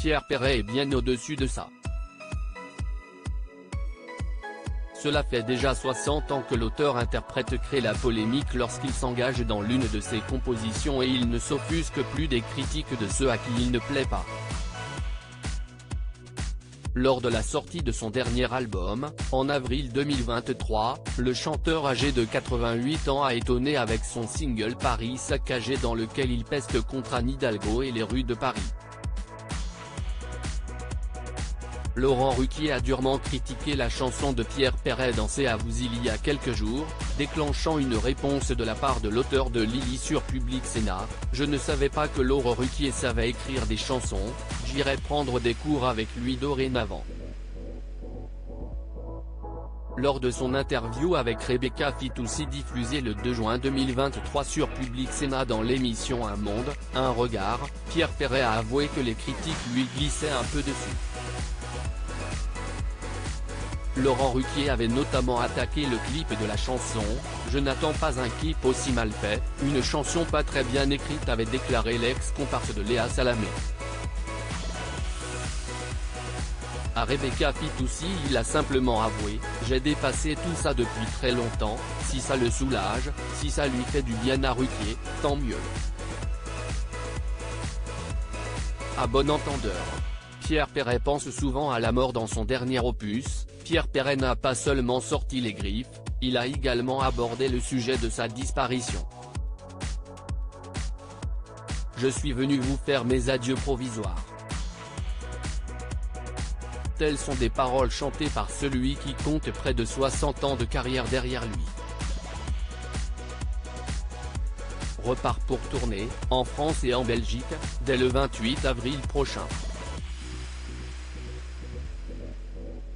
Pierre Perret est bien au-dessus de ça. Cela fait déjà 60 ans que l'auteur-interprète crée la polémique lorsqu'il s'engage dans l'une de ses compositions et il ne s'offusque plus des critiques de ceux à qui il ne plaît pas. Lors de la sortie de son dernier album, en avril 2023, le chanteur âgé de 88 ans a étonné avec son single Paris saccagé dans lequel il peste contre Anne Hidalgo et les rues de Paris. Laurent Ruquier a durement critiqué la chanson de Pierre Perret Danser à vous il y a quelques jours, déclenchant une réponse de la part de l'auteur de Lily sur Public Sénat. Je ne savais pas que Laurent Ruquier savait écrire des chansons, j'irai prendre des cours avec lui dorénavant. Lors de son interview avec Rebecca Fitoussi diffusée le 2 juin 2023 sur Public Sénat dans l'émission Un Monde, Un Regard, Pierre Perret a avoué que les critiques lui glissaient un peu dessus. Laurent Ruquier avait notamment attaqué le clip de la chanson « Je n'attends pas un clip aussi mal fait, une chanson pas très bien écrite » avait déclaré l'ex-comparse de Léa Salamé. À Rebecca Fitoussi il a simplement avoué « J'ai dépassé tout ça depuis très longtemps, si ça le soulage, si ça lui fait du bien à Ruquier, tant mieux. » À bon entendeur, Pierre Perret pense souvent à la mort dans son dernier opus. Pierre Perret n'a pas seulement sorti les griffes, il a également abordé le sujet de sa disparition. Je suis venu vous faire mes adieux provisoires. Telles sont des paroles chantées par celui qui compte près de 60 ans de carrière derrière lui. Repart pour tourner, en France et en Belgique, dès le 28 avril prochain.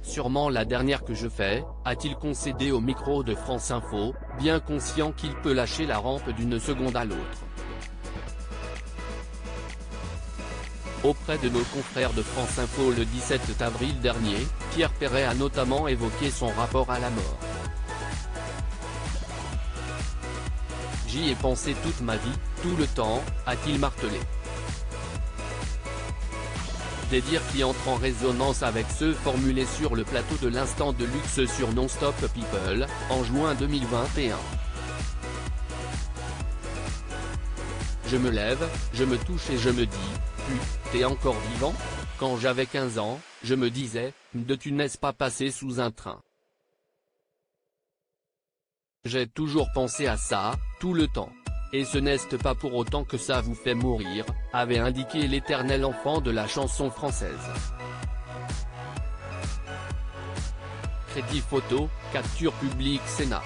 Sûrement la dernière que je fais, a-t-il concédé au micro de France Info, bien conscient qu'il peut lâcher la rampe d'une seconde à l'autre. Auprès de nos confrères de France Info le 17 avril dernier, Pierre Perret a notamment évoqué son rapport à la mort. J'y ai pensé toute ma vie, tout le temps, a-t-il martelé. Des dires qui entrent en résonance avec ceux formulés sur le plateau de l'Instant de Luxe sur Non-Stop People, en juin 2021. Je me lève, je me touche et je me dis, t'es encore vivant ? Quand j'avais 15 ans, je me disais, tu n'es pas passé sous un train. J'ai toujours pensé à ça, tout le temps. Et ce n'est pas pour autant que ça vous fait mourir, avait indiqué l'éternel enfant de la chanson française. Crédit photo, capture Public Sénat.